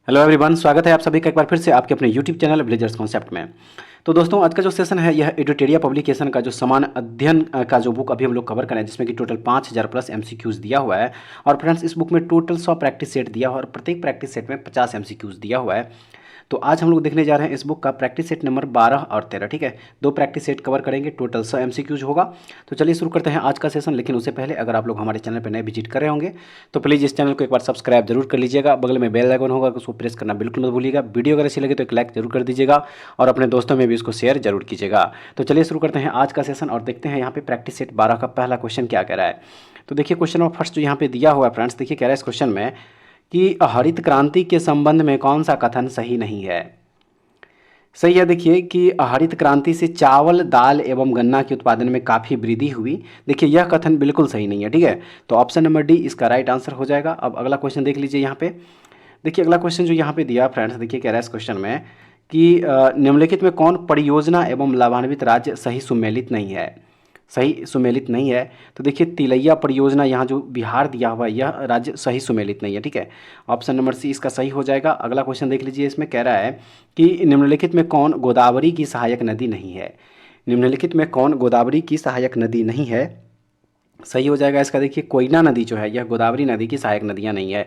Hello everyone, स्वागत है आप सभी का एक बार फिर से आपके अपने यूट्यूब चैनल विलेजर्स कॉन्सेप्ट में। तो दोस्तों, आज का जो सेशन है यह एडुटेरिया पब्लिकेशन का जो समान अध्ययन का जो बुक अभी हम लोग कवर करें, जिसमें कि टोटल 5000 प्लस एमसीक्यूज दिया हुआ है। और फ्रेंड्स, इस बुक में टोटल 100 प्रैक्टिस सेट दिया हुआ है और प्रत्येक प्रैक्टिस सेट में 50 एमसीक्यूज दिया हुआ है। तो आज हम लोग देखने जा रहे हैं इस बुक का प्रैक्टिस सेट नंबर 12 और 13। ठीक है, दो प्रैक्टिस सेट कवर करेंगे, टोटल 100 एमसीक्यूज होगा। तो चलिए शुरू करते हैं आज का सेशन। लेकिन उससे पहले अगर आप लोग हमारे चैनल पर नए विजिट कर रहे होंगे तो प्लीज़ इस चैनल को एक बार सब्सक्राइब जरूर कर लीजिएगा। बगल में बेल आइकन होगा, उसको प्रेस करना बिल्कुल मत भूलिएगा। वीडियो अगर अच्छी लगे तो एक लाइक जरूर कर दीजिएगा और अपने दोस्तों में भी इसको शेयर जरूर कीजिएगा। तो चलिए शुरू करते हैं आज का सेशन और देखते हैं यहाँ पे प्रैक्टिस सेट 12 का पहला क्वेश्चन क्या कह रहा है। तो देखिए, क्वेश्चन नंबर फर्स्ट जो यहाँ पे दिया हुआ है फ्रेंड्स, देखिए कह रहा है इस क्वेश्चन में कि हरित क्रांति के संबंध में कौन सा कथन सही नहीं है। सही है, देखिए कि हरित क्रांति से चावल, दाल एवं गन्ना के उत्पादन में काफ़ी वृद्धि हुई। देखिए यह कथन बिल्कुल सही नहीं है। ठीक है, तो ऑप्शन नंबर डी इसका राइट आंसर हो जाएगा। अब अगला क्वेश्चन देख लीजिए यहाँ पे। देखिए अगला क्वेश्चन जो यहाँ पे दिया फ्रेंड्स, देखिए कह रहा है इस क्वेश्चन में कि निम्नलिखित में कौन परियोजना एवं लाभान्वित राज्य सही सुमेलित नहीं है। सही सुमेलित नहीं है, तो देखिए तिलैया परियोजना यहाँ जो बिहार दिया हुआ है यह राज्य सही सुमेलित नहीं है। ठीक है, ऑप्शन नंबर सी इसका सही हो जाएगा। अगला क्वेश्चन देख लीजिए, इसमें कह रहा है कि निम्नलिखित में कौन गोदावरी की सहायक नदी नहीं है। निम्नलिखित में कौन गोदावरी की सहायक नदी नहीं है, सही हो जाएगा इसका। देखिए कोयना नदी जो है यह गोदावरी नदी की सहायक नदियां नहीं है,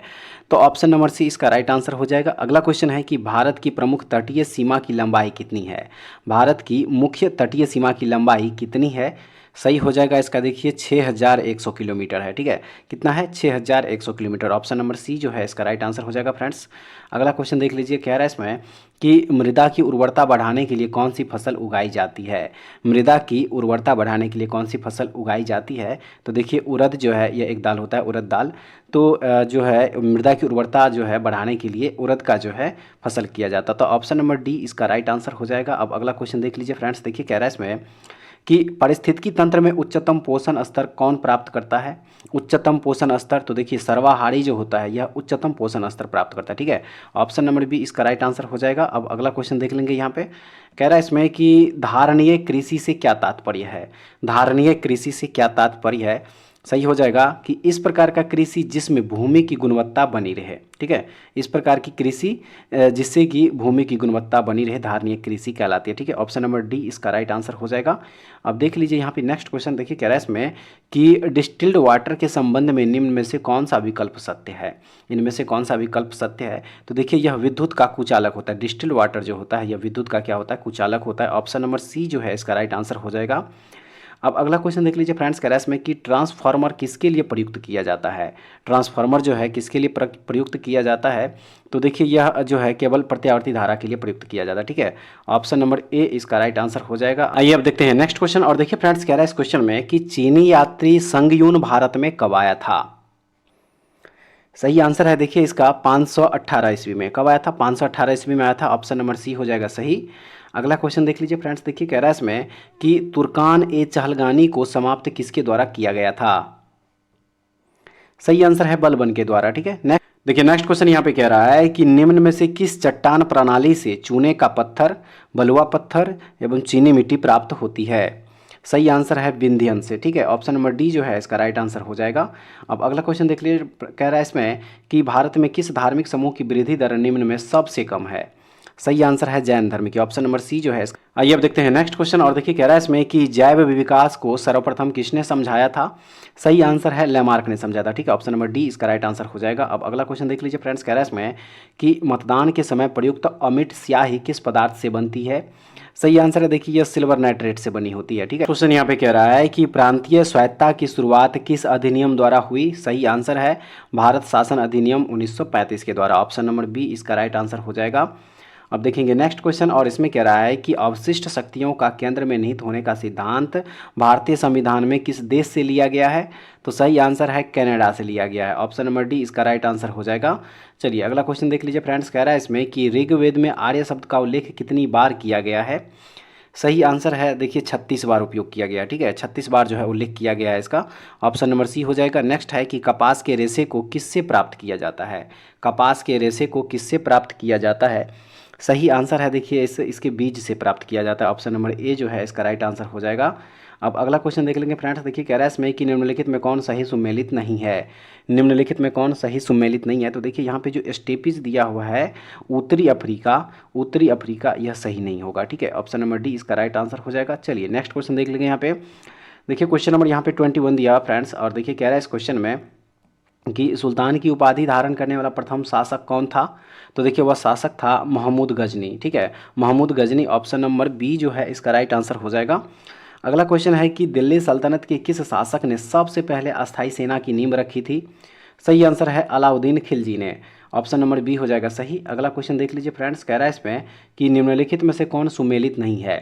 तो ऑप्शन नंबर सी इसका राइट आंसर हो जाएगा। अगला क्वेश्चन है कि भारत की प्रमुख तटीय सीमा की लंबाई कितनी है। भारत की मुख्य तटीय सीमा की लंबाई कितनी है, सही हो जाएगा इसका। देखिए 6100 किलोमीटर है। ठीक है, कितना है, 6100 किलोमीटर। ऑप्शन नंबर सी जो है इसका राइट आंसर हो जाएगा फ्रेंड्स। अगला क्वेश्चन देख लीजिए, कह रहा है इसमें कि मृदा की उर्वरता बढ़ाने के लिए कौन सी फसल उगाई जाती है। मृदा की उर्वरता बढ़ाने के लिए कौन सी फसल उगाई जाती है, तो देखिए उड़द जो है यह एक दाल होता है, उड़द दाल। तो जो है मृदा की उर्वरता जो है बढ़ाने के लिए उड़द का जो है फसल किया जाता, तो ऑप्शन नंबर डी इसका राइट आंसर हो जाएगा। अब अगला क्वेश्चन देख लीजिए फ्रेंड्स, देखिए कह रहा है इसमें कि पारिस्थितिकी तंत्र में उच्चतम पोषण स्तर कौन प्राप्त करता है। उच्चतम पोषण स्तर, तो देखिए सर्वाहारी जो होता है यह उच्चतम पोषण स्तर प्राप्त करता है। ठीक है, ऑप्शन नंबर बी इसका राइट आंसर हो जाएगा। अब अगला क्वेश्चन देख लेंगे यहाँ पे। कह रहा है इसमें कि धारणीय कृषि से क्या तात्पर्य है। धारणीय कृषि से क्या तात्पर्य है, सही हो जाएगा कि इस प्रकार का कृषि जिसमें भूमि की गुणवत्ता बनी रहे। ठीक है, इस प्रकार की कृषि जिससे कि भूमि की गुणवत्ता बनी रहे, धारणीय कृषि कहलाती है। ठीक है, ऑप्शन नंबर डी इसका राइट आंसर हो जाएगा। अब देख लीजिए यहाँ पे नेक्स्ट क्वेश्चन, देखिए कह रहा है इसमें कि डिस्टिल्ड वाटर के संबंध में निम्न में से कौन सा विकल्प सत्य है। इनमें से कौन सा विकल्प सत्य है, तो देखिए यह विद्युत का कुचालक होता है। डिस्टिल्ड वाटर जो होता है यह विद्युत का क्या होता है, कुचालक होता है। ऑप्शन नंबर सी जो है इसका राइट आंसर हो जाएगा। अब अगला क्वेश्चन देख लीजिए फ्रेंड्स, कह रहा है इसमें कि ट्रांसफार्मर किसके लिए प्रयुक्त किया जाता है। ट्रांसफार्मर जो है किसके लिए प्रयुक्त किया जाता है, तो देखिए यह जो है केवल प्रत्यावर्ती धारा के लिए प्रयुक्त किया जाता है। ठीक है, ऑप्शन नंबर ए इसका राइट आंसर हो जाएगा। आइए अब देखते हैं नेक्स्ट क्वेश्चन। और देखिए फ्रेंड्स, कह रहा है इस क्वेश्चन में कि चीनी यात्री संगयून भारत में कब आया था। सही आंसर है देखिए इसका 518 ईस्वी में। कब आया था, 518 ईस्वी में आया था। ऑप्शन नंबर सी हो जाएगा सही। अगला क्वेश्चन देख लीजिए फ्रेंड्स, देखिए कह रहा है इसमें कि तुर्कान ए चहलगानी को समाप्त किसके द्वारा किया गया था। सही आंसर है बलबन के द्वारा। ठीक है, नेक्स्ट देखिए नेक्स्ट क्वेश्चन यहाँ पे कह रहा है कि निम्न में से किस चट्टान प्रणाली से चूने का पत्थर, बलुआ पत्थर एवं चीनी मिट्टी प्राप्त होती है। सही आंसर है विंध्यन से। ठीक है, ऑप्शन नंबर डी जो है इसका राइट आंसर हो जाएगा। अब अगला क्वेश्चन देख लीजिए, कह रहा है इसमें कि भारत में किस धार्मिक समूह की वृद्धि दर निम्न में सबसे कम है। सही आंसर है जैन धर्म की। ऑप्शन नंबर सी जो है इसका। आइए अब देखते हैं नेक्स्ट क्वेश्चन। और देखिए कह रहा है इसमें कि जैव विकास को सर्वप्रथम किसने समझाया था। सही आंसर है लेमार्क ने समझाया था। ठीक है, ऑप्शन नंबर डी इसका राइट आंसर हो जाएगा। अब अगला क्वेश्चन देख लीजिए फ्रेंड्स, कह रहा है इसमें कि मतदान के समय प्रयुक्त अमिट स्याही किस पदार्थ से बनती है। सही आंसर है देखिए यह सिल्वर नाइट्रेट से बनी होती है। ठीक है, क्वेश्चन यहाँ पे कह रहा है कि प्रांतीय स्वायत्तता की शुरुआत किस अधिनियम द्वारा हुई। सही आंसर है भारत शासन अधिनियम 1935 के द्वारा। ऑप्शन नंबर बी इसका राइट आंसर हो जाएगा। अब देखेंगे नेक्स्ट क्वेश्चन। और इसमें कह रहा है कि अवशिष्ट शक्तियों का केंद्र में निहित होने का सिद्धांत भारतीय संविधान में किस देश से लिया गया है, तो सही आंसर है कनाडा से लिया गया है। ऑप्शन नंबर डी इसका राइट आंसर हो जाएगा। चलिए अगला क्वेश्चन देख लीजिए फ्रेंड्स, कह रहा है इसमें कि ऋग्वेद में आर्य शब्द का उल्लेख कितनी बार किया गया है। सही आंसर है देखिए 36 बार उपयोग किया गया। ठीक है, 36 बार जो है उल्लेख किया गया है इसका। ऑप्शन नंबर सी हो जाएगा। नेक्स्ट है कि कपास के रेशे को किससे प्राप्त किया जाता है। कपास के रेशे को किससे प्राप्त किया जाता है, सही आंसर है देखिए इसके बीज से प्राप्त किया जाता है। ऑप्शन नंबर ए जो है इसका राइट आंसर हो जाएगा। अब अगला क्वेश्चन देख लेंगे फ्रेंड्स। देखिए कह रहा है इसमें कि निम्नलिखित में कौन सही सुमेलित नहीं है। निम्नलिखित में कौन सही सुमेलित नहीं है, तो देखिए यहाँ पे जो स्टेपिज दिया हुआ है उत्तरी अफ्रीका, उत्तरी अफ्रीका, यह सही नहीं होगा। ठीक है, ऑप्शन नंबर डी इसका राइट आंसर हो जाएगा। चलिए नेक्स्ट क्वेश्चन देख लेंगे। यहाँ पे देखिए क्वेश्चन नंबर यहाँ पे 21 दिया फ्रेंड्स, और देखिए कह रहा है इस क्वेश्चन में कि सुल्तान की उपाधि धारण करने वाला प्रथम शासक कौन था। तो देखिए वह शासक था महमूद गजनी। ठीक है, Mahmud Ghazni, option number B जो है इसका राइट आंसर हो जाएगा। अगला क्वेश्चन है कि दिल्ली सल्तनत के किस शासक ने सबसे पहले अस्थायी सेना की नींव रखी थी। सही आंसर है अलाउद्दीन खिलजी ने, ऑप्शन नंबर बी हो जाएगा सही। अगला क्वेश्चन देख लीजिए फ्रेंड्स, कह रहा है इसमें कि निम्नलिखित में से कौन सुमेलित नहीं है।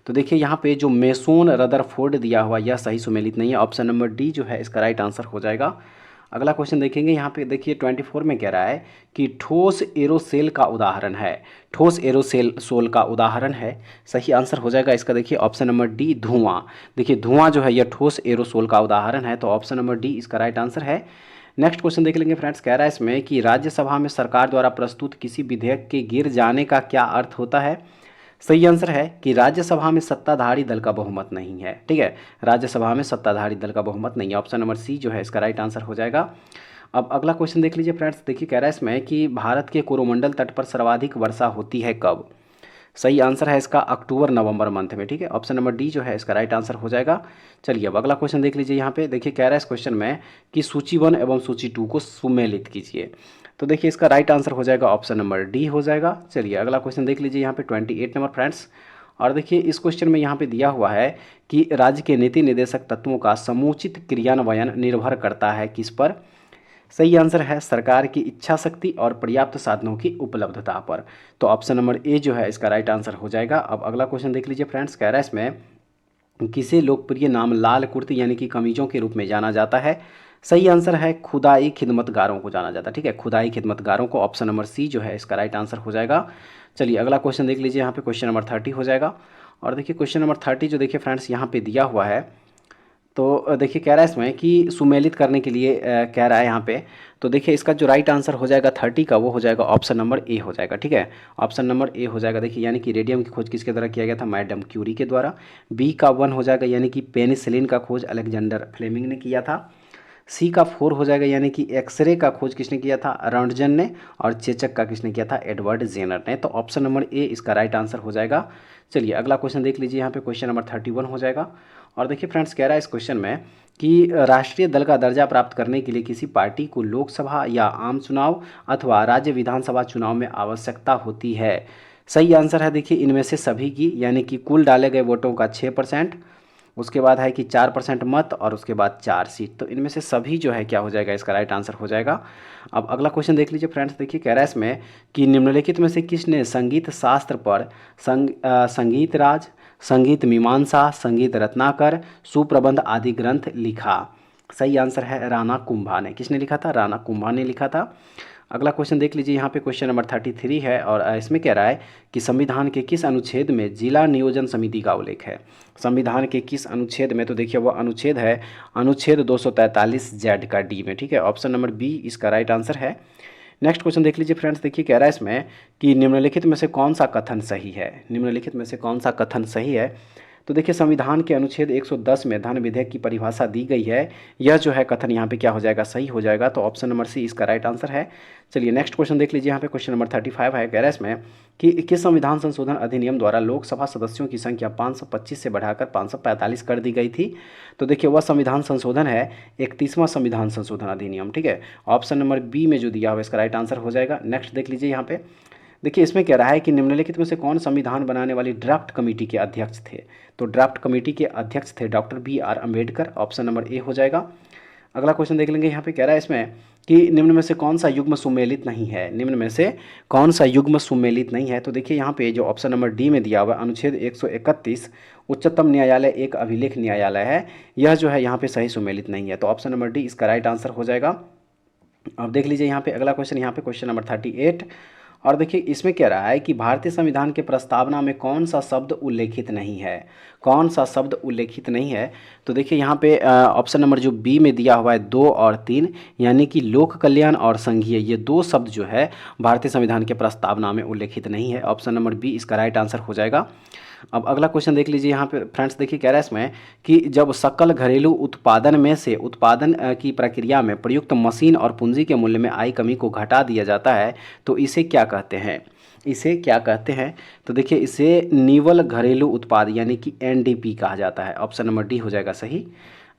तो देखिए यहाँ पे जो मेसोन रदरफोर्ड दिया हुआ यह सही सुमेलित नहीं है, ऑप्शन नंबर डी जो है इसका राइट आंसर हो जाएगा। अगला क्वेश्चन देखेंगे। यहाँ पे देखिए 24 में कह रहा है कि ठोस एरोसेल का उदाहरण है, ठोस एरोसेल सोल का उदाहरण है। सही आंसर हो जाएगा इसका देखिए ऑप्शन नंबर डी धुआं। देखिए धुआं जो है यह ठोस एरोसोल का उदाहरण है, तो ऑप्शन नंबर डी इसका राइट आंसर है। नेक्स्ट क्वेश्चन देख लेंगे फ्रेंड्स। कह रहा है इसमें कि राज्यसभा में सरकार द्वारा प्रस्तुत किसी विधेयक के गिर जाने का क्या अर्थ होता है। सही आंसर है कि राज्यसभा में सत्ताधारी दल का बहुमत नहीं है। ठीक है, राज्यसभा में सत्ताधारी दल का बहुमत नहीं है, ऑप्शन नंबर सी जो है इसका राइट आंसर हो जाएगा। अब अगला क्वेश्चन देख लीजिए फ्रेंड्स। देखिए कह रहा है इसमें कि भारत के कोरोमंडल तट पर सर्वाधिक वर्षा होती है कब। सही आंसर है इसका अक्टूबर नवंबर मंथ में। ठीक है, ऑप्शन नंबर डी जो है इसका राइट आंसर हो जाएगा। चलिए अब अगला क्वेश्चन देख लीजिए। यहाँ पे देखिए कह रहा है इस क्वेश्चन में कि सूची 1 एवं सूची 2 को सुमेलित कीजिए। तो देखिए इसका राइट आंसर हो जाएगा ऑप्शन नंबर डी हो जाएगा। चलिए अगला क्वेश्चन देख लीजिए यहाँ पे 28 नंबर फ्रेंड्स, और देखिए इस क्वेश्चन में यहाँ पे दिया हुआ है कि राज्य के नीति निर्देशक तत्वों का समुचित क्रियान्वयन निर्भर करता है किस पर। सही आंसर है सरकार की इच्छा शक्ति और पर्याप्त साधनों की उपलब्धता पर, तो ऑप्शन नंबर ए जो है इसका राइट आंसर हो जाएगा। अब अगला क्वेश्चन देख लीजिए फ्रेंड्स। कह रहा है इसमें किसे लोकप्रिय नाम लाल कुर्ती यानी कि कमीजों के रूप में जाना जाता है। सही आंसर है खुदाई खिदमतगारों को जाना जाता है। ठीक है, खुदाई खिदमतगारों को, ऑप्शन नंबर सी जो है इसका राइट आंसर हो जाएगा। चलिए अगला क्वेश्चन देख लीजिए। यहाँ पे क्वेश्चन नंबर 30 हो जाएगा, और देखिए क्वेश्चन नंबर 30 जो देखिए फ्रेंड्स यहाँ पे दिया हुआ है, तो देखिए कह रहा है इसमें कि सुमेलित करने के लिए कह रहा है यहाँ पे। तो देखिए इसका जो राइट आंसर हो जाएगा 30 का, वो हो जाएगा ऑप्शन नंबर ए हो जाएगा। ठीक है, ऑप्शन नंबर ए हो जाएगा। देखिए यानी कि रेडियम की खोज किसके द्वारा किया गया था, मैडम क्यूरी के द्वारा। बी का 1 हो जाएगा, यानी कि पेनिसिलिन का खोज अलेक्जेंडर फ्लेमिंग ने किया था। सी का 4 हो जाएगा, यानी कि एक्सरे का खोज किसने किया था, रॉन्टजन ने। और चेचक का किसने किया था, एडवर्ड जेनर ने। तो ऑप्शन नंबर ए इसका राइट आंसर हो जाएगा। चलिए अगला क्वेश्चन देख लीजिए। यहाँ पे क्वेश्चन नंबर 31 हो जाएगा, और देखिए फ्रेंड्स कह रहा है इस क्वेश्चन में कि राष्ट्रीय दल का दर्जा प्राप्त करने के लिए किसी पार्टी को लोकसभा या आम चुनाव अथवा राज्य विधानसभा चुनाव में आवश्यकता होती है। सही आंसर है देखिए इनमें से सभी की, यानी कि कुल डाले गए वोटों का 6%, उसके बाद है कि 4% मत, और उसके बाद 4 सीट। तो इनमें से सभी जो है क्या हो जाएगा, इसका राइट आंसर हो जाएगा। अब अगला क्वेश्चन देख लीजिए फ्रेंड्स। देखिए कह रहा है इसमें कि निम्नलिखित में से किसने संगीत शास्त्र पर संगीत राज, संगीत मीमांसा, संगीत रत्नाकर, सुप्रबंध आदि ग्रंथ लिखा। सही आंसर है राणा कुंभा ने। किसने लिखा था, राणा कुंभा ने लिखा था। अगला क्वेश्चन देख लीजिए। यहाँ पे क्वेश्चन नंबर 33 है, और इसमें कह रहा है कि संविधान के किस अनुच्छेद में जिला नियोजन समिति का उल्लेख है। संविधान के किस अनुच्छेद में, तो देखिए वो अनुच्छेद है अनुच्छेद 243 जेड का डी में। ठीक है, ऑप्शन नंबर बी इसका राइट आंसर है। नेक्स्ट क्वेश्चन देख लीजिए फ्रेंड्स। देखिए कह रहा है इसमें कि निम्नलिखित में से कौन सा कथन सही है, निम्नलिखित में से कौन सा कथन सही है। तो देखिए संविधान के अनुच्छेद 110 में धन विधेयक की परिभाषा दी गई है, यह जो है कथन यहाँ पे क्या हो जाएगा, सही हो जाएगा। तो ऑप्शन नंबर सी इसका राइट आंसर है। चलिए नेक्स्ट क्वेश्चन देख लीजिए। यहाँ पे क्वेश्चन नंबर 35 है। कह रहा है इसमें कि किस संविधान संशोधन अधिनियम द्वारा लोकसभा सदस्यों की संख्या 525 से बढ़ाकर 545 कर दी गई थी। तो देखिए वह संविधान संशोधन है 31वां संविधान संशोधन अधिनियम। ठीक है, ऑप्शन नंबर बी में जो दिया हुआ इसका राइट आंसर हो जाएगा। नेक्स्ट देख लीजिए। यहाँ पे देखिए इसमें कह रहा है कि निम्नलिखित में से कौन संविधान बनाने वाली ड्राफ्ट कमेटी के अध्यक्ष थे। तो ड्राफ्ट कमेटी के अध्यक्ष थे doctor BR Ambedkar, option number A हो जाएगा। अगला क्वेश्चन देख लेंगे। यहाँ पे कह रहा है इसमें कि निम्न में से कौन सा युग्म सुमेलित नहीं है, निम्न में से कौन सा युग्म सुमेलित नहीं है। तो देखिए यहाँ पे जो ऑप्शन नंबर डी में दिया हुआ अनुच्छेद 131 उच्चतम न्यायालय एक अभिलेख न्यायालय है, यह जो है यहाँ पे सही सुमेलित नहीं है। तो ऑप्शन नंबर डी इसका राइट आंसर हो जाएगा। अब देख लीजिए यहाँ पे अगला क्वेश्चन, यहाँ पे क्वेश्चन नंबर 38, और देखिए इसमें कह रहा है कि भारतीय संविधान के प्रस्तावना में कौन सा शब्द उल्लेखित नहीं है, कौन सा शब्द उल्लेखित नहीं है। तो देखिए यहाँ पे ऑप्शन नंबर जो बी में दिया हुआ है 2 और 3, यानी कि लोक कल्याण और संघीय, ये 2 शब्द जो है भारतीय संविधान के प्रस्तावना में उल्लेखित नहीं है। ऑप्शन नंबर बी इसका राइट आंसर हो जाएगा। अब अगला क्वेश्चन देख लीजिए यहाँ पे फ्रेंड्स, देखिए कह रहा है इसमें कि जब सकल घरेलू उत्पादन में से उत्पादन की प्रक्रिया में प्रयुक्त मशीन और पूंजी के मूल्य में आई कमी को घटा दिया जाता है तो इसे क्या कहते हैं? इसे क्या कहते हैं? तो देखिए इसे निवल घरेलू उत्पाद यानी कि एनडीपी कहा जाता है। ऑप्शन नंबर डी हो जाएगा सही।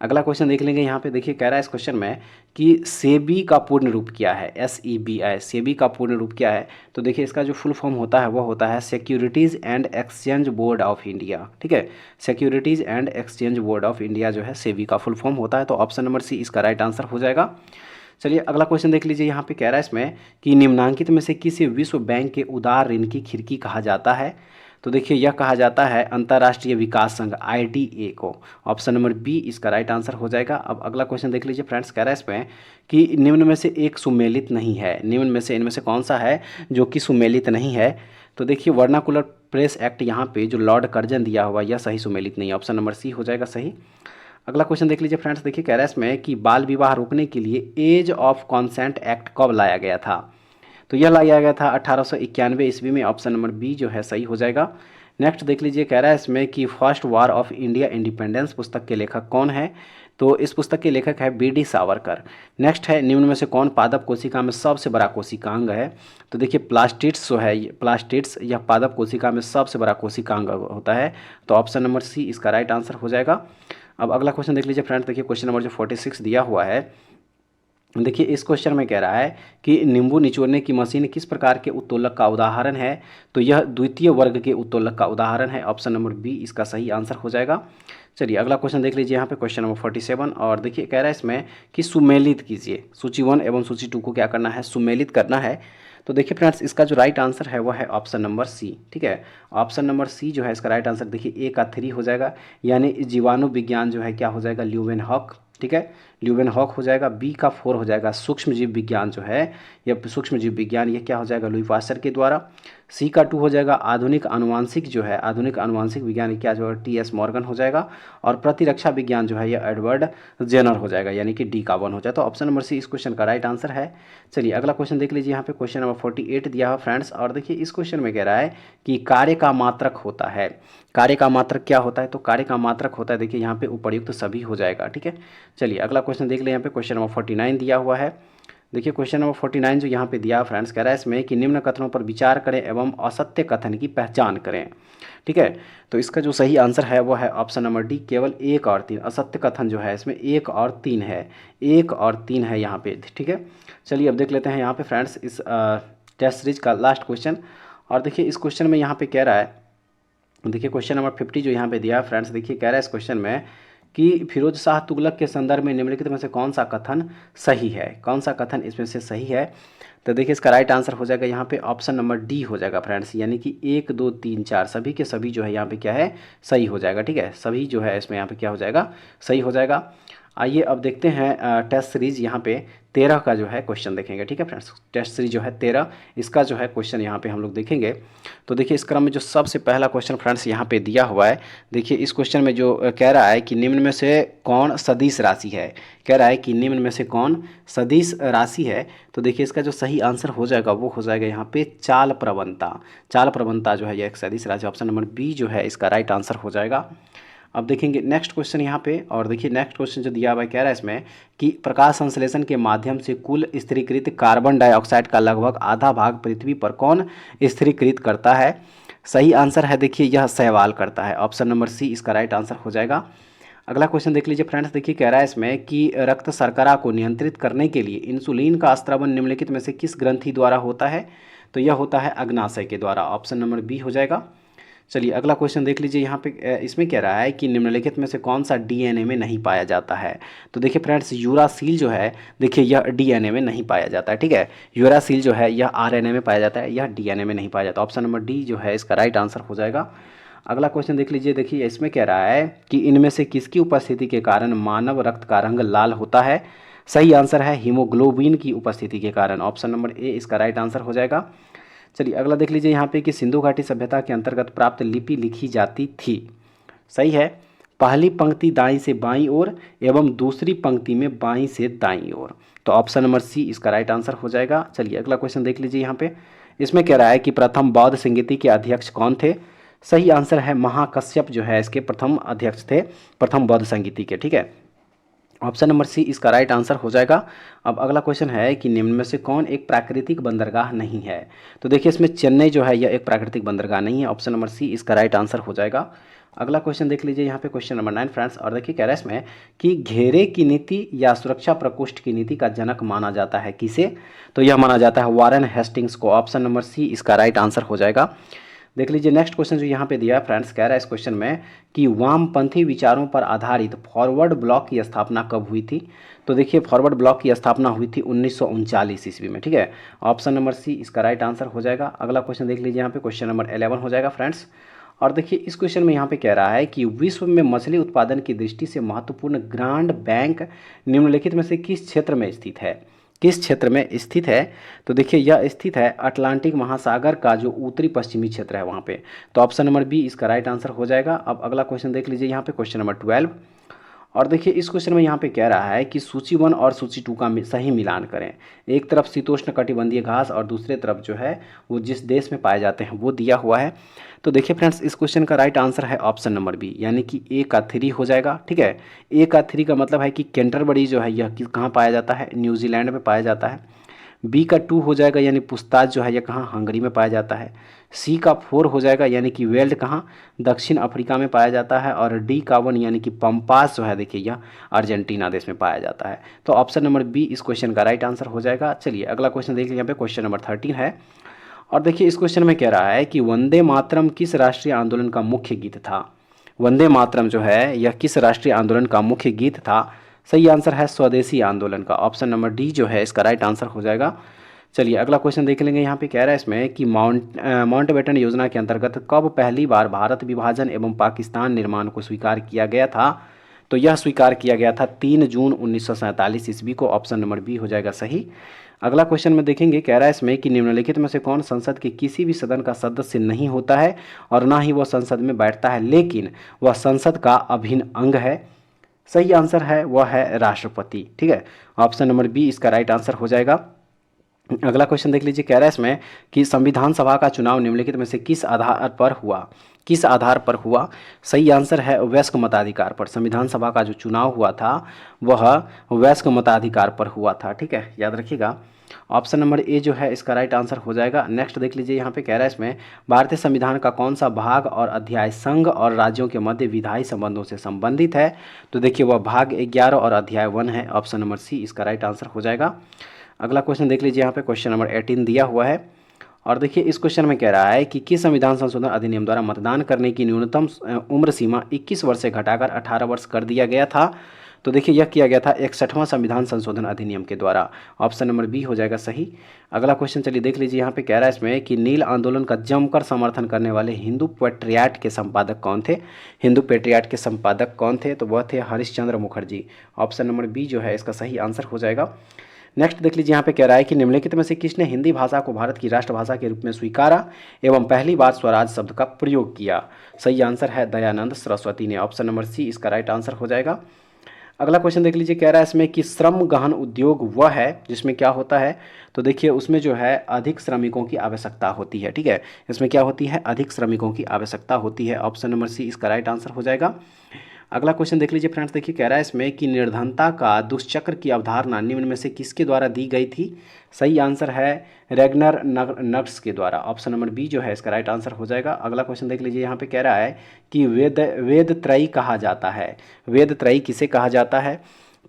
अगला क्वेश्चन देख लेंगे यहाँ पे, देखिए कह रहा है इस क्वेश्चन में कि सेबी का पूर्ण रूप क्या है? SEBI, सेबी का पूर्ण रूप क्या है? तो देखिए इसका जो फुल फॉर्म होता है वो होता है securities and exchange board of India. ठीक है, securities and exchange board of India जो है सेबी का फुल फॉर्म होता है। तो ऑप्शन नंबर सी इसका राइट आंसर हो जाएगा। चलिए अगला क्वेश्चन देख लीजिए, यहाँ पे कह रहा है इसमें कि निम्नांकित में से किसे विश्व बैंक के उदार ऋण की खिड़की कहा जाता है? तो देखिए यह कहा जाता है अंतर्राष्ट्रीय विकास संघ IDA को। ऑप्शन नंबर बी इसका राइट आंसर हो जाएगा। अब अगला क्वेश्चन देख लीजिए फ्रेंड्स, कह रहा है इसमें कि निम्न में से एक सुमेलित नहीं है। निम्न में से इनमें से कौन सा है जो कि सुमेलित नहीं है? तो देखिए वर्नाकुलर प्रेस एक्ट यहाँ पे जो लॉर्ड कर्जन दिया हुआ यह सही सुमेलित नहीं है। ऑप्शन नंबर सी हो जाएगा सही। अगला क्वेश्चन देख लीजिए फ्रेंड्स, देखिए कह रहा है इसमें कि बाल विवाह रोकने के लिए एज ऑफ कॉन्सेंट एक्ट कब लाया गया था? तो यह लाया गया था 1891 ईस्वी में। ऑप्शन नंबर बी जो है सही हो जाएगा। नेक्स्ट देख लीजिए, कह रहा है इसमें कि first war of India independence पुस्तक के लेखक कौन है? तो इस पुस्तक के लेखक है BD सावरकर। नेक्स्ट है निम्न में से कौन पादप कोशिका में सबसे बड़ा कोशिकांग है? तो देखिए प्लास्टिड्स जो है, प्लास्टिड्स यह पादप कोशिका में सबसे बड़ा कोशिकांग होता है। तो ऑप्शन नंबर सी इसका राइट आंसर हो जाएगा। अब अगला क्वेश्चन देख लीजिए फ्रेंड्स, देखिए क्वेश्चन नंबर जो 46 दिया हुआ है, देखिए इस क्वेश्चन में कह रहा है कि नींबू निचोड़ने की मशीन किस प्रकार के उत्तोलक का उदाहरण है? तो यह द्वितीय वर्ग के उत्तोलक का उदाहरण है। ऑप्शन नंबर बी इसका सही आंसर हो जाएगा। चलिए अगला क्वेश्चन देख लीजिए यहाँ पे क्वेश्चन नंबर 47, और देखिए कह रहा है इसमें कि सुमेलित कीजिए। सूची 1 एवं सूची 2 को क्या करना है? सुमेलित करना है। तो देखिए फ्रेंड्स इसका जो राइट आंसर है वो है ऑप्शन नंबर सी। ठीक है, ऑप्शन नंबर सी जो है इसका राइट आंसर। देखिए ए का 3 हो जाएगा, यानी जीवाणु विज्ञान जो है क्या हो जाएगा? ल्यूवेनहॉक। ठीक है, ल्यूवेनहॉक हो जाएगा। बी का 4 हो जाएगा सूक्ष्म जीव विज्ञान जो है, यह सूक्ष्म जीव विज्ञान ये क्या हो जाएगा? लुई पास्चर के द्वारा। सी का 2 हो जाएगा आधुनिक आनुवांशिक जो है, आधुनिक आनुवांशिक विज्ञान क्या जो है? TS मॉर्गन हो जाएगा। और प्रतिरक्षा विज्ञान जो है यह एडवर्ड जेनर हो जाएगा, यानी कि डी का 1 हो जाए। तो ऑप्शन नंबर सी इस क्वेश्चन का राइट आंसर है। चलिए अगला क्वेश्चन देख लीजिए, यहाँ पे क्वेश्चन नंबर 48 दिया हुआ फ्रेंड्स, और देखिए इस क्वेश्चन में कह रहा है कि कार्य का मात्रक होता है। कार्य का मात्रक क्या होता है? तो कार्य का मात्रक होता है, देखिए यहाँ पे उपर्युक्त सभी हो जाएगा। ठीक है, चलिए अगला क्वेश्चन देख ले, यहाँ पे क्वेश्चन नंबर 49 दिया हुआ है। देखिए क्वेश्चन नंबर 49 जो यहाँ पे दिया फ्रेंड्स, कह रहा है इसमें कि निम्न कथनों पर विचार करें एवं असत्य कथन की पहचान करें। ठीक है, तो इसका जो सही आंसर है वो है ऑप्शन नंबर डी, केवल 1 और 3। असत्य कथन जो है इसमें 1 और 3 है, 1 और 3 है यहाँ पे। ठीक है, चलिए अब देख लेते हैं यहाँ पे फ्रेंड्स इस टेस्ट सीरीज का लास्ट क्वेश्चन। और देखिए इस क्वेश्चन में यहाँ पे कह रहा है, देखिए क्वेश्चन नंबर 50 जो यहाँ पे दिया है फ्रेंड्स, देखिए कह रहा है इस क्वेश्चन में कि फिरोज शाह तुगलक के संदर्भ में निम्नलिखित में से कौन सा कथन सही है? कौन सा कथन इसमें से सही है? तो देखिए इसका राइट आंसर हो जाएगा यहाँ पे ऑप्शन नंबर डी हो जाएगा फ्रेंड्स, यानी कि 1 2 3 4 सभी के सभी जो है यहाँ पे क्या है? सही हो जाएगा। ठीक है, सभी जो है इसमें यहाँ पे क्या हो जाएगा? सही हो जाएगा। आइए अब देखते हैं टेस्ट सीरीज यहाँ पे 13 का जो है क्वेश्चन देखेंगे। ठीक है फ्रेंड्स, टेस्ट सीरीज जो है 13 इसका जो है क्वेश्चन यहाँ पे हम लोग देखेंगे। तो देखिए इस क्रम में जो सबसे पहला क्वेश्चन फ्रेंड्स यहाँ पे दिया हुआ है, देखिए इस क्वेश्चन में जो कह रहा है कि निम्न में से कौन सदिश राशि है? कह रहा है कि निम्न में से कौन सदिश राशि है? तो देखिए इसका जो सही आंसर हो जाएगा वो हो जाएगा यहाँ पे चाल प्रवणता। चाल प्रवणता जो है यह एक सदिश राशि। ऑप्शन नंबर बी जो है इसका राइट आंसर हो जाएगा। अब देखेंगे नेक्स्ट क्वेश्चन यहाँ पे, और देखिए नेक्स्ट क्वेश्चन जो दिया हुआ है कह रहा है इसमें कि प्रकाश संश्लेषण के माध्यम से कुल स्थिरीकृत कार्बन डाइऑक्साइड का लगभग आधा भाग पृथ्वी पर कौन स्थिरीकृत करता है? सही आंसर है देखिए यह शैवाल करता है। ऑप्शन नंबर सी इसका राइट आंसर हो जाएगा। अगला क्वेश्चन देख लीजिए फ्रेंड्स, देखिए कह रहा है इसमें कि रक्त शर्करा को नियंत्रित करने के लिए इंसुलिन का स्त्रावन निम्नलिखित में से किस ग्रंथि द्वारा होता है? तो यह होता है अग्नाशय के द्वारा। ऑप्शन नंबर बी हो जाएगा। चलिए अगला क्वेश्चन देख लीजिए, यहाँ पे इसमें कह रहा है कि निम्नलिखित में से कौन सा DNA में नहीं पाया जाता है? तो देखिए फ्रेंड्स यूरासिल जो है, देखिए यह DNA में नहीं पाया जाता है। ठीक है, यूरासिल जो है यह RNA में पाया जाता है, यह DNA में नहीं पाया जाता। ऑप्शन नंबर डी जो है इसका राइट आंसर हो जाएगा। अगला क्वेश्चन देख लीजिए, देखिए इसमें कह रहा है कि इनमें से किसकी उपस्थिति के कारण मानव रक्त का रंग लाल होता है? सही आंसर है हीमोग्लोबिन की उपस्थिति के कारण। ऑप्शन नंबर ए इसका राइट आंसर हो जाएगा। चलिए अगला देख लीजिए यहाँ पे कि सिंधु घाटी सभ्यता के अंतर्गत प्राप्त लिपि लिखी जाती थी। सही है, पहली पंक्ति दाईं से बाईं ओर एवं दूसरी पंक्ति में बाईं से दाईं ओर। तो ऑप्शन नंबर सी इसका राइट आंसर हो जाएगा। चलिए अगला क्वेश्चन देख लीजिए यहाँ पे, इसमें कह रहा है कि प्रथम बौद्ध संगीति के अध्यक्ष कौन थे? सही आंसर है महाकश्यप जो है इसके प्रथम अध्यक्ष थे, प्रथम बौद्ध संगीति के। ठीक है, ऑप्शन नंबर सी इसका राइट आंसर हो जाएगा। अब अगला क्वेश्चन है कि निम्न में से कौन एक प्राकृतिक बंदरगाह नहीं है। तो देखिए इसमें चेन्नई जो है यह एक प्राकृतिक बंदरगाह नहीं है। ऑप्शन नंबर सी इसका राइट आंसर हो जाएगा। अगला क्वेश्चन देख लीजिए यहाँ पे क्वेश्चन नंबर 9 फ्रेंड्स, और देखिए कह रहा है इसमें कि घेरे की नीति या सुरक्षा प्रकोष्ठ की नीति का जनक माना जाता है किसे। तो यह माना जाता है वारेन हेस्टिंग्स को। ऑप्शन नंबर सी इसका राइट आंसर हो जाएगा। देख लीजिए नेक्स्ट क्वेश्चन जो यहाँ पे दिया है फ्रेंड्स, कह रहा है इस क्वेश्चन में कि वामपंथी विचारों पर आधारित फॉरवर्ड ब्लॉक की स्थापना कब हुई थी। तो देखिए फॉरवर्ड ब्लॉक की स्थापना हुई थी 1939 ईस्वी में। ठीक है, ऑप्शन नंबर सी इसका राइट आंसर हो जाएगा। अगला क्वेश्चन देख लीजिए यहाँ पे क्वेश्चन नंबर 11 हो जाएगा फ्रेंड्स, और देखिए इस क्वेश्चन में यहाँ पे कह रहा है कि विश्व में मछली उत्पादन की दृष्टि से महत्वपूर्ण ग्रांड बैंक निम्नलिखित में से किस क्षेत्र में स्थित है। किस क्षेत्र में स्थित है। तो देखिए यह स्थित है अटलांटिक महासागर का जो उत्तरी पश्चिमी क्षेत्र है वहाँ पे। तो ऑप्शन नंबर बी इसका राइट आंसर हो जाएगा। अब अगला क्वेश्चन देख लीजिए यहाँ पे क्वेश्चन नंबर 12, और देखिए इस क्वेश्चन में यहाँ पे कह रहा है कि सूची 1 और सूची 2 का सही मिलान करें। एक तरफ शीतोष्ण कटिबंधीय घास और दूसरे तरफ जो है वो जिस देश में पाए जाते हैं वो दिया हुआ है। तो देखिए फ्रेंड्स इस क्वेश्चन का राइट आंसर है ऑप्शन नंबर बी, यानी कि ए का 3 हो जाएगा। ठीक है, ए का 3 का मतलब है कि कैंटरबरी जो है यह कहाँ पाया जाता है, न्यूजीलैंड में पाया जाता है। बी का 2 हो जाएगा, यानी पुछताछ जो है यह कहाँ, हंगरी में पाया जाता है। सी का 4 हो जाएगा, यानी कि वेल्ड कहाँ, दक्षिण अफ्रीका में पाया जाता है। और डी का 1 यानी कि पंपास जो है देखिए यह अर्जेंटीना देश में पाया जाता है। तो ऑप्शन नंबर बी इस क्वेश्चन का राइट आंसर हो जाएगा। चलिए अगला क्वेश्चन देख लीजिए, यहाँ पे क्वेश्चन नंबर 13 है, और देखिए इस क्वेश्चन में कह रहा है कि वंदे मातरम किस राष्ट्रीय आंदोलन का मुख्य गीत था। वंदे मातरम जो है यह किस राष्ट्रीय आंदोलन का मुख्य गीत था। सही आंसर है स्वदेशी आंदोलन का। ऑप्शन नंबर डी जो है इसका राइट आंसर हो जाएगा। चलिए अगला क्वेश्चन देख लेंगे। यहाँ पे कह रहा है इसमें कि माउंटबेटन योजना के अंतर्गत कब पहली बार भारत विभाजन एवं पाकिस्तान निर्माण को स्वीकार किया गया था। तो यह स्वीकार किया गया था 3 जून 1947 ईस्वी को। ऑप्शन नंबर बी हो जाएगा सही। अगला क्वेश्चन में देखेंगे, कह रहा है इसमें कि निम्नलिखित में से कौन संसद के किसी भी सदन का सदस्य नहीं होता है और ना ही वह संसद में बैठता है, लेकिन वह संसद का अभिन्न अंग है। सही आंसर है वह है राष्ट्रपति। ठीक है, ऑप्शन नंबर बी इसका राइट आंसर हो जाएगा। अगला क्वेश्चन देख लीजिए, कह रहा है इसमें कि संविधान सभा का चुनाव निम्नलिखित में से किस आधार पर हुआ। किस आधार पर हुआ। सही आंसर है वयस्क मताधिकार पर। संविधान सभा का जो चुनाव हुआ था वह वयस्क मताधिकार पर हुआ था। ठीक है, याद रखिएगा। ऑप्शन नंबर ए जो है इसका राइट आंसर हो जाएगा। नेक्स्ट देख लीजिए, यहाँ पे कह रहा है इसमें भारतीय संविधान का कौन सा भाग और अध्याय संघ और राज्यों के मध्य विधायी संबंधों से संबंधित है। तो देखिए वह भाग 11 और अध्याय 1 है। ऑप्शन नंबर सी इसका राइट आंसर हो जाएगा। अगला क्वेश्चन देख लीजिए, यहाँ पे क्वेश्चन नंबर 18 दिया हुआ है, और देखिए इस क्वेश्चन में कह रहा है कि किस संविधान संशोधन अधिनियम द्वारा मतदान करने की न्यूनतम उम्र सीमा 21 वर्ष से घटाकर 18 वर्ष कर दिया गया था। तो देखिए यह किया गया था 61वां संविधान संशोधन अधिनियम के द्वारा। ऑप्शन नंबर बी हो जाएगा सही। अगला क्वेश्चन चलिए देख लीजिए, यहाँ पे कह रहा है इसमें कि नील आंदोलन का जमकर समर्थन करने वाले हिंदू पेट्रियाट के संपादक कौन थे। हिंदू पेट्रियाट के संपादक कौन थे, तो वह थे Harishchandra Mukherjee. Option number B जो है इसका सही आंसर हो जाएगा। नेक्स्ट देख लीजिए, यहाँ पे कह रहा है कि निम्नलिखित में से किसने हिंदी भाषा को भारत की राष्ट्रभाषा के रूप में स्वीकारा एवं पहली बार स्वराज शब्द का प्रयोग किया। सही आंसर है दयानंद सरस्वती ने। ऑप्शन नंबर सी इसका राइट आंसर हो जाएगा। अगला क्वेश्चन देख लीजिए, कह रहा है इसमें कि श्रम गहन उद्योग वह है जिसमें क्या होता है। तो देखिए उसमें जो है अधिक श्रमिकों की आवश्यकता होती है। ठीक है, इसमें क्या होती है, अधिक श्रमिकों की आवश्यकता होती है। ऑप्शन नंबर सी इसका राइट आंसर हो जाएगा। अगला क्वेश्चन देख लीजिए फ्रेंड्स, देखिए कह रहा है इसमें कि निर्धनता का दुष्चक्र की अवधारणा निम्न में से किसके द्वारा दी गई थी। सही आंसर है रेगनर नक्स के द्वारा। ऑप्शन नंबर बी जो है इसका राइट आंसर हो जाएगा। अगला क्वेश्चन देख लीजिए, यहाँ पे कह रहा है कि वेद त्रयी कहा जाता है। वेद त्रयी किसे कहा जाता है।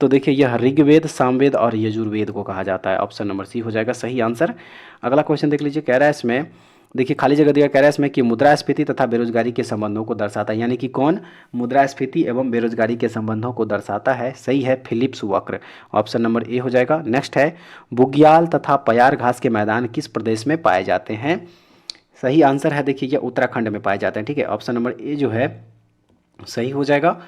तो देखिए यह ऋग्वेद, सामवेद और यजुर्वेद को कहा जाता है। ऑप्शन नंबर सी हो जाएगा सही आंसर। अगला क्वेश्चन देख लीजिए, कह रहा है इसमें देखिए खाली जगह दिया, कह रहा है इसमें कि मुद्रास्फीति तथा बेरोजगारी के संबंधों को दर्शाता है, यानी कि कौन मुद्रास्फीति एवं बेरोजगारी के संबंधों को दर्शाता है। सही है फिलिप्स वक्र। ऑप्शन नंबर ए हो जाएगा। नेक्स्ट है बुग्याल तथा पयार घास के मैदान किस प्रदेश में पाए जाते हैं। सही आंसर है देखिए यह उत्तराखंड में पाए जाते हैं। ठीक है, ऑप्शन नंबर ए जो है सही हो जाएगा।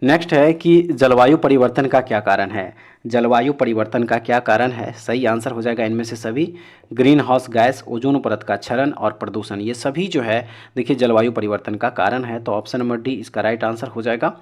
नेक्स्ट है कि जलवायु परिवर्तन का क्या कारण है। जलवायु परिवर्तन का क्या कारण है। सही आंसर हो जाएगा इनमें से सभी। ग्रीन हाउस गैस, ओजोन परत का क्षरण और प्रदूषण, ये सभी जो है देखिए जलवायु परिवर्तन का कारण है। तो ऑप्शन नंबर डी इसका राइट आंसर हो जाएगा।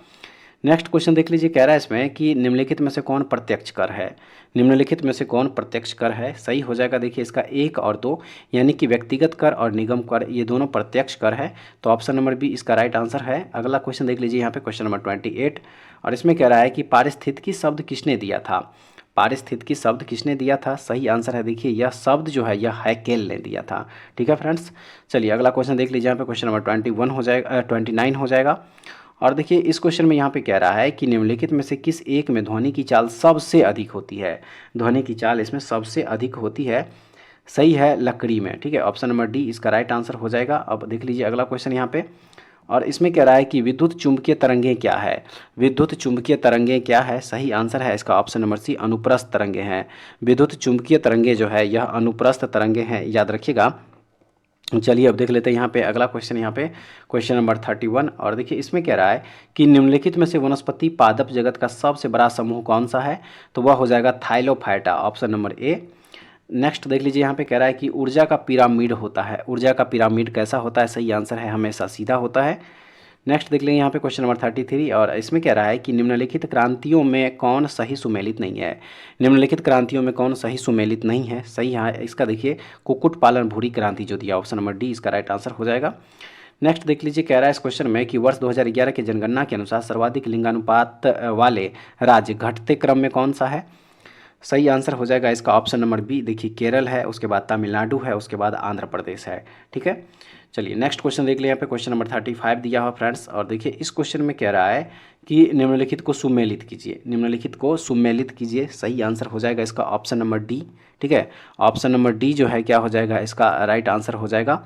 नेक्स्ट क्वेश्चन देख लीजिए, कह रहा है इसमें कि निम्नलिखित में से कौन प्रत्यक्ष कर है। निम्नलिखित में से कौन प्रत्यक्ष कर है, सही हो जाएगा देखिए इसका 1 और 2, यानी कि व्यक्तिगत कर और निगम कर ये दोनों प्रत्यक्ष कर है, तो ऑप्शन नंबर बी इसका राइट आंसर है। अगला क्वेश्चन देख लीजिए यहाँ पे क्वेश्चन नंबर 28, और इसमें कह रहा है कि पारिस्थितिकी शब्द किसने दिया था। पारिस्थितिकी शब्द किसने दिया था, सही आंसर है देखिए यह शब्द जो है यह हैकेल ने दिया था। ठीक है फ्रेंड्स, चलिए अगला क्वेश्चन देख लीजिए यहाँ पे क्वेश्चन नंबर 21 हो जाएगा, 29 हो जाएगा। और देखिए इस क्वेश्चन में यहाँ पे कह रहा है कि निम्नलिखित में से किस एक में ध्वनि की चाल सबसे अधिक होती है। ध्वनि की चाल इसमें सबसे अधिक होती है, सही है लकड़ी में। ठीक है, ऑप्शन नंबर डी इसका राइट आंसर हो जाएगा। अब देख लीजिए अगला क्वेश्चन यहाँ पे, और इसमें कह रहा है कि विद्युत चुंबकीय तरंगें क्या है। विद्युत चुंबकीय तरंगें क्या है, सही आंसर है इसका ऑप्शन नंबर सी अनुप्रस्थ तरंगें हैं। विद्युत चुंबकीय तरंगें जो है यह अनुप्रस्थ तरंगें हैं, याद रखिएगा। चलिए अब देख लेते हैं यहाँ पे अगला क्वेश्चन, यहाँ पे क्वेश्चन नंबर 31, और देखिए इसमें कह रहा है कि निम्नलिखित में से वनस्पति पादप जगत का सबसे बड़ा समूह कौन सा है, तो वह हो जाएगा थाइलोफाइटा, ऑप्शन नंबर ए। नेक्स्ट देख लीजिए यहाँ पे कह रहा है कि ऊर्जा का पिरामिड होता है। ऊर्जा का पिरामिड कैसा होता है, सही आंसर है हमेशा सीधा होता है। नेक्स्ट देख लेंगे यहाँ पे क्वेश्चन नंबर 33, और इसमें कह रहा है कि निम्नलिखित क्रांतियों में कौन सही सुमेलित नहीं है। निम्नलिखित क्रांतियों में कौन सही सुमेलित नहीं है, सही है इसका देखिए कुक्कुट पालन भूरी क्रांति जो दिया, ऑप्शन नंबर डी इसका राइट आंसर हो जाएगा। नेक्स्ट देख लीजिए, कह रहा है इस क्वेश्चन में कि वर्ष 2011 की जनगणना के अनुसार सर्वाधिक लिंगानुपात वाले राज्य घटते क्रम में कौन सा है। सही आंसर हो जाएगा इसका ऑप्शन नंबर बी, देखिए केरल है, उसके बाद तमिलनाडु है, उसके बाद आंध्र प्रदेश है। ठीक है, चलिए नेक्स्ट क्वेश्चन देख लें। यहाँ पे क्वेश्चन नंबर 35 दिया हुआ फ्रेंड्स, और देखिए इस क्वेश्चन में कह रहा है कि निम्नलिखित को सुमेलित कीजिए। निम्नलिखित को सुमेलित कीजिए, सही आंसर हो जाएगा इसका ऑप्शन नंबर डी। ठीक है, ऑप्शन नंबर डी जो है क्या हो जाएगा इसका राइट आंसर हो जाएगा।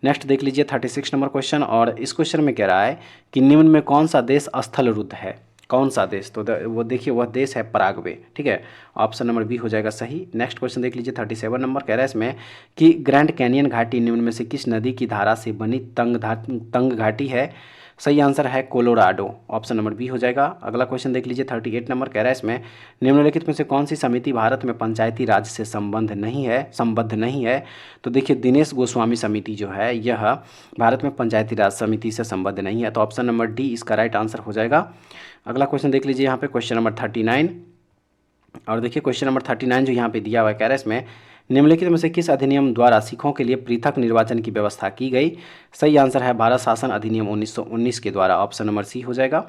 नेक्स्ट देख लीजिए 36 नंबर क्वेश्चन, और इस क्वेश्चन में कह रहा है कि निम्न में कौन सा देश स्थल रुद्ध है। कौन सा देश, तो वो देखिए वह देश है पराग्वे। ठीक है, ऑप्शन नंबर बी हो जाएगा सही। नेक्स्ट क्वेश्चन देख लीजिए 37 नंबर, कह रहा है इसमें कि ग्रैंड कैनियन घाटी निम्न में से किस नदी की धारा से बनी तंग घाटी है। सही आंसर है कोलोराडो, ऑप्शन नंबर बी हो जाएगा। अगला क्वेश्चन देख लीजिए 38 नंबर, कह रहा है इसमें निम्नलिखित में से कौन सी समिति भारत में पंचायती राज से संबंध नहीं है, संबद्ध नहीं है। तो देखिए दिनेश गोस्वामी समिति जो है यह भारत में पंचायती राज समिति से संबद्ध नहीं है, तो ऑप्शन नंबर डी इसका राइट आंसर हो जाएगा। अगला क्वेश्चन देख लीजिए यहाँ पे क्वेश्चन नंबर 39, और देखिए क्वेश्चन नंबर 39 जो यहाँ पे दिया हुआ है, कह रहा है इसमें निम्नलिखित में से किस अधिनियम द्वारा सिखों के लिए पृथक निर्वाचन की व्यवस्था की गई। सही आंसर है भारत शासन अधिनियम 1919 के द्वारा, ऑप्शन नंबर सी हो जाएगा।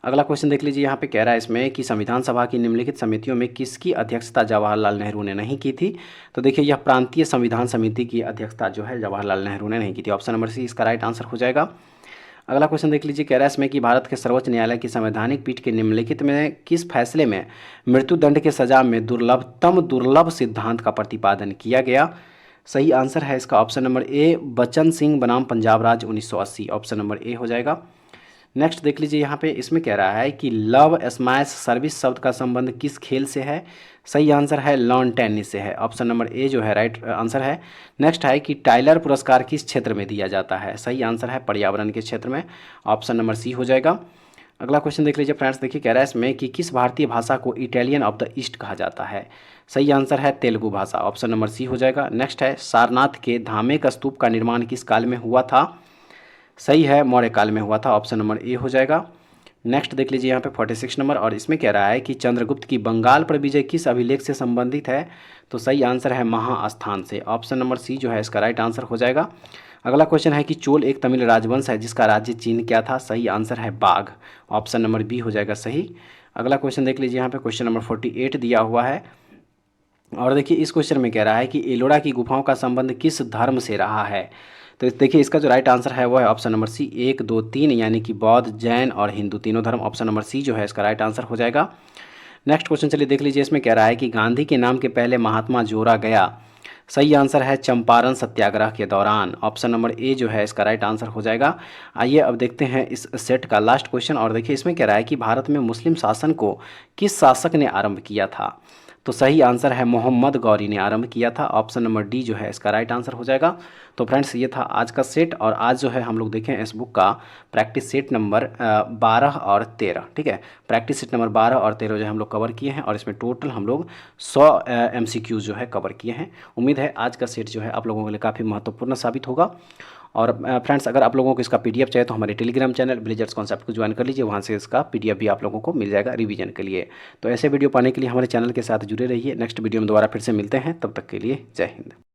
अगला क्वेश्चन देख लीजिए, यहाँ पे कह रहा है इसमें कि संविधान सभा की निम्नलिखित समितियों में किसकी अध्यक्षता जवाहरलाल नेहरू ने नहीं की थी। तो देखिए यह प्रांतीय संविधान समिति की अध्यक्षता जो है जवाहरलाल नेहरू ने नहीं की थी, ऑप्शन नंबर सी इसका राइट आंसर हो जाएगा। अगला क्वेश्चन देख लीजिए, कह रहा है इसमें कि भारत के सर्वोच्च न्यायालय की संवैधानिक पीठ के निम्नलिखित में किस फैसले में मृत्युदंड के सजा में दुर्लभ सिद्धांत का प्रतिपादन किया गया। सही आंसर है इसका option number A, Bachchan Singh बनाम पंजाब राज्य 1980, ऑप्शन नंबर ए हो जाएगा। नेक्स्ट देख लीजिए, यहाँ पे इसमें कह रहा है कि लव स्मैश सर्विस शब्द का संबंध किस खेल से है। सही आंसर है लॉन टेनिस से है, ऑप्शन नंबर ए जो है राइट आंसर है। नेक्स्ट है कि टाइलर पुरस्कार किस क्षेत्र में दिया जाता है। सही आंसर है पर्यावरण के क्षेत्र में, ऑप्शन नंबर सी हो जाएगा। अगला क्वेश्चन देख लीजिए फ्रेंड्स, देखिए कह रहा है इसमें कि किस भारतीय भाषा को इटालियन ऑफ द ईस्ट कहा जाता है। सही आंसर है तेलुगु भाषा, ऑप्शन नंबर सी हो जाएगा। नेक्स्ट है सारनाथ के धामेक स्तूप का निर्माण किस काल में हुआ था। सही है मौर्य काल में हुआ था, ऑप्शन नंबर ए हो जाएगा। नेक्स्ट देख लीजिए यहाँ पे 46 नंबर, और इसमें कह रहा है कि चंद्रगुप्त की बंगाल पर विजय किस अभिलेख से संबंधित है। तो सही आंसर है महास्थान से, ऑप्शन नंबर सी जो है इसका राइट आंसर हो जाएगा। अगला क्वेश्चन है कि चोल एक तमिल राजवंश है जिसका राज्य चिन्ह क्या था। सही आंसर है बाघ, ऑप्शन नंबर बी हो जाएगा सही। अगला क्वेश्चन देख लीजिए, यहाँ पे क्वेश्चन नंबर 48 दिया हुआ है, और देखिए इस क्वेश्चन में कह रहा है कि एलोरा की गुफाओं का संबंध किस धर्म से रहा है। तो देखिए इसका जो राइट आंसर है वो है ऑप्शन नंबर सी 1, 2, 3, यानी कि बौद्ध, जैन और हिंदू तीनों धर्म, ऑप्शन नंबर सी जो है इसका राइट आंसर हो जाएगा। नेक्स्ट क्वेश्चन चलिए देख लीजिए, इसमें कह रहा है कि गांधी के नाम के पहले महात्मा जोड़ा गया। सही आंसर है चंपारण सत्याग्रह के दौरान, ऑप्शन नंबर ए जो है इसका राइट आंसर हो जाएगा। आइए अब देखते हैं इस सेट का लास्ट क्वेश्चन, और देखिए इसमें कह रहा है कि भारत में मुस्लिम शासन को किस शासक ने आरंभ किया था। तो सही आंसर है मोहम्मद गौरी ने आरंभ किया था, ऑप्शन नंबर डी जो है इसका राइट आंसर हो जाएगा। तो फ्रेंड्स ये था आज का सेट, और आज जो है हम लोग देखें इस बुक का प्रैक्टिस सेट नंबर 12 और 13। ठीक है, प्रैक्टिस सेट नंबर 12 और 13 जो है हम लोग कवर किए हैं, और इसमें टोटल हम लोग 100 MCQ जो है कवर किए हैं। उम्मीद है आज का सेट जो है आप लोगों के लिए काफ़ी महत्वपूर्ण साबित होगा। और फ्रेंड्स, अगर आप लोगों को इसका PDF चाहिए तो हमारे टेलीग्राम चैनल विलेजर्स कॉन्सेप्ट को ज्वाइन कर लीजिए, वहाँ से इसका PDF भी आप लोगों को मिल जाएगा रिवीजन के लिए। तो ऐसे वीडियो पाने के लिए हमारे चैनल के साथ जुड़े रहिए। नेक्स्ट वीडियो में दोबारा फिर से मिलते हैं, तब तक के लिए जय हिंद।